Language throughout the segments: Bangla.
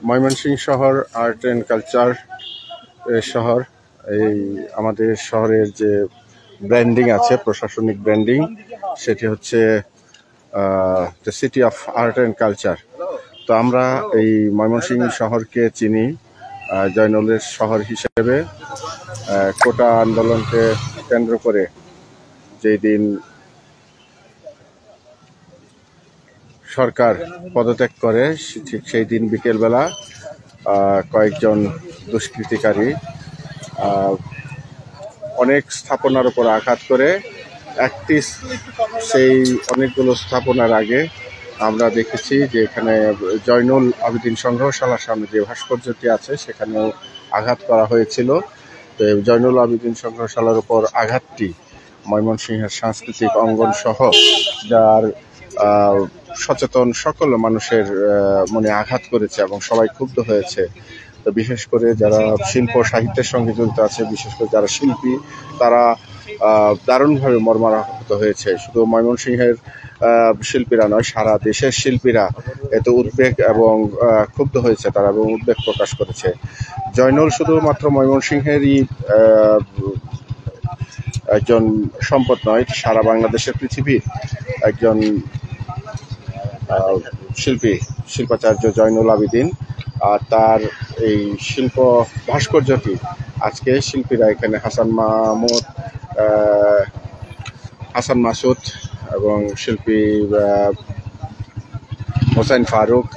ময়মনসিংহ শহর আর্ট অ্যান্ড কালচার শহর। এই আমাদের শহরের যে ব্র্যান্ডিং আছে, প্রশাসনিক ব্র্যান্ডিং, সেটি হচ্ছে the city of art and culture. তো আমরা এই ময়মনসিংহ শহরকে চিনি জয়নুলের শহর হিসেবে। কোটা আন্দোলনকে কেন্দ্র করে যেই দিন সরকার পদত্যাগ করে, ঠিক সেই দিন বিকেলবেলা কয়েকজন দুষ্কৃতিকারী অনেক স্থাপনার উপর আঘাত করে একটি সেই অনেকগুলো স্থাপনার আগে আমরা দেখেছি যে এখানে জয়নুল আবেদিন সংগ্রহশালার সামনে যে ভাস্কর্যটি আছে সেখানেও আঘাত করা হয়েছিল। তো জয়নুল আবেদিন সংগ্রহশালার উপর আঘাতটি ময়মনসিংহের সাংস্কৃতিক অঙ্গন সহ যার সচেতন সকল মানুষের মনে আঘাত করেছে এবং সবাই ক্ষুব্ধ হয়েছে। তো বিশেষ করে যারা শিল্প সাহিত্যের সঙ্গে জড়িত আছে, বিশেষ করে যারা শিল্পী, তারা দারুণভাবে মর্মাহত হয়েছে। শুধু ময়মনসিংহের শিল্পীরা নয়, সারা দেশের শিল্পীরা এত উদ্বেগ এবং ক্ষুব্ধ হয়েছে তারা, এবং উদ্বেগ প্রকাশ করেছে। জয়নুল শুধুমাত্র ময়মনসিংহেরই একজন সম্পদ নয়, সারা বাংলাদেশের পৃথিবীর একজন শিল্পাচার্য জয়নুল আবেদিন। আর তার এই শিল্প ভাস্কর্যটি আজকে শিল্পীরা এখানে হাসান মাসুদ এবং শিল্পী হোসেন ফারুক,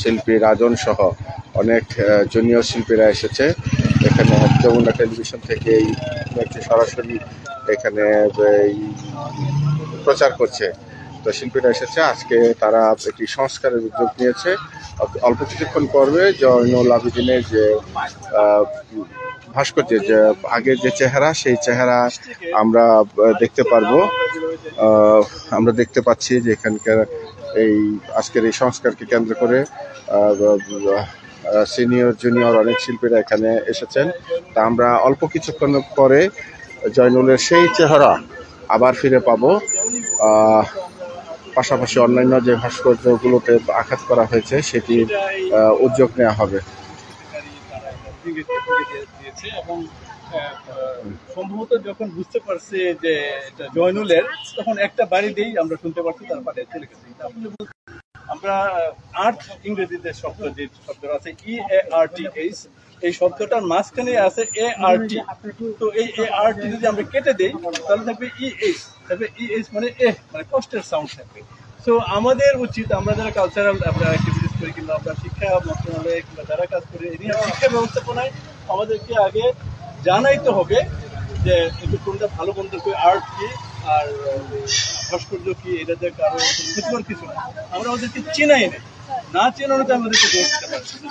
শিল্পী রাজন সহ অনেক জুনিয়র শিল্পীরা এসেছে এখানে। যমুনা টেলিভিশন থেকে সরাসরি এখানে প্রচার করছে। তো শিল্পীরা এসেছে আজকে, তারা একটি সংস্কারের উদ্যোগ নিয়েছে। অল্প কিছুক্ষণ পর্বে জয়নুল আবেদিনের যে ভাস্কর্যের যে আগের যে চেহারা, সেই চেহারা আমরা দেখতে পারবো। আমরা দেখতে পাচ্ছি যে এখানকার এই আজকের এই সংস্কারকে কেন্দ্র করে সিনিয়র জুনিয়র অনেক শিল্পীরা এখানে এসেছেন। তা আমরা অল্প কিছুক্ষণ পরে জয়নুলের সেই চেহারা আবার ফিরে পাবো। পাশাপাশি অন্যান্য যে ভাস্কর্যগুলোতে আঘাত করা হয়েছে সেটির উদ্যোগ নেওয়া হবে। এবং সম্ভবত যখন বুঝতে পারছে যে এটা জয়নুলের, তখন একটা বাড়িতেই আমরা শুনতে পারছি তার পারে চলে গেছে। আমরা আর্ট ইংরেজিতে শব্দ, যে শব্দটা আছে EARTH, এই শব্দটার মাঝখানে আছে ART। তো এই ART যদি আমরা কেটে দিই তাহলে থাকবে EH, তারপরে EH মানে মানে কষ্টের সাউন্ড থাকবে। সো আমাদের উচিত, আমরা যারা কালচারাল আমরা অ্যাক্টিভিটিস করি কিংবা আমরা শিক্ষা মন্ত্রণালয়ে কিংবা যারা কাজ করি শিক্ষা ব্যবস্থাপনায়, আমাদেরকে আগে জানাইতে হবে যে কোনটা ভালো, কোনটা আর্ট কি আর ভাস্কর্য কি, এটাতে কারো ক্ষতিকর কিছু না। আমরা ওদেরকে চেনাই নেই, না চেনানোতে আমাদেরকে দোষ দিতে পারছি না।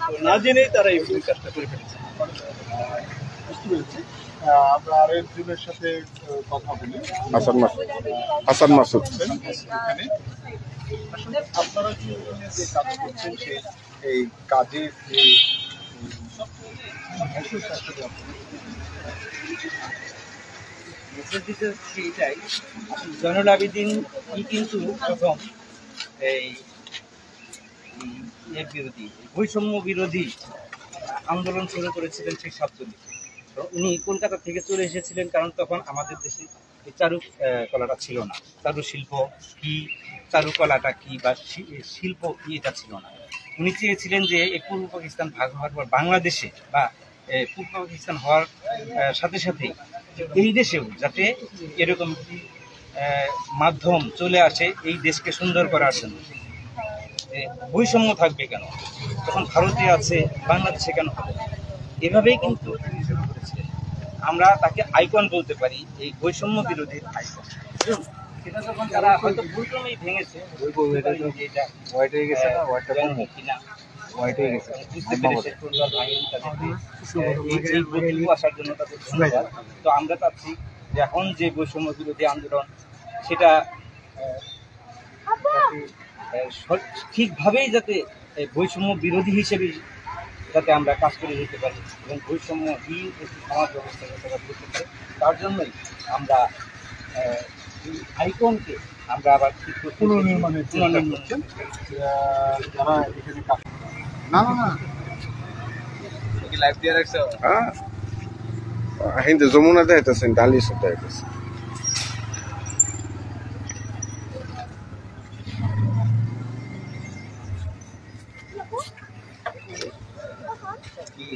তো না জেনেই তারা এই কাজটা করে ফেলেছে। বুঝতে পেরেছি। আমরা আরেকজনের সাথে কথা বলি, হাসান মাসুদ। এখানে আপনারা যে কাজ করছেন এই কাজের সেইটাই, জয়নুল আবেদিন কিন্তু প্রথম এই বিরোধী, বৈষম্য বিরোধী আন্দোলন শুরু করেছিলেন ঠিক 47। উনি কলকাতা থেকে চলে এসেছিলেন, কারণ তখন আমাদের দেশে এই চারু কলাটা ছিল না। চারুশিল্প কি, চারুকলাটা কি বা শিল্প কি, এটা ছিল না। উনি চেয়েছিলেন যে এই পূর্ব পাকিস্তান ভাগ হওয়ার পর বাংলাদেশে বা পূর্ব পাকিস্তান হওয়ার সাথে সাথেই এই দেশেও যাতে এরকম মাধ্যম চলে আসে এই দেশকে সুন্দর করার জন্য। বৈষম্য থাকবে কেন, তখন ভারতে আছে, বাংলাদেশে কেন হবে? এভাবেই কিন্তু আমরা তাকে আইকন বলতে পারি, এই বৈষম্য বিরোধীর আইকন। সেটা যখন তারা হয়তো ভুলক্রমেই ভেঙেছে, আসার জন্য তাদের ধন্যবাদ। তো আমরা চাচ্ছি যে এখন যে বৈষম্য বিরোধী আন্দোলন, সেটা ঠিকভাবেই যাতে বৈষম্য বিরোধী হিসেবে যাতে আমরা কাজ করে যেতে পারি এবং বৈষম্যহীন একটি সমাজ ব্যবস্থা করতে পারি, তার জন্যই আমরা আইকনকে আমরা আবার পুনর্নির্মাণ যারা এখানে কাজ লাইভ দিয়ে রাখছো Ainda যমুনা দেখাইতেছে ডালি সব দেখাইতেছে কি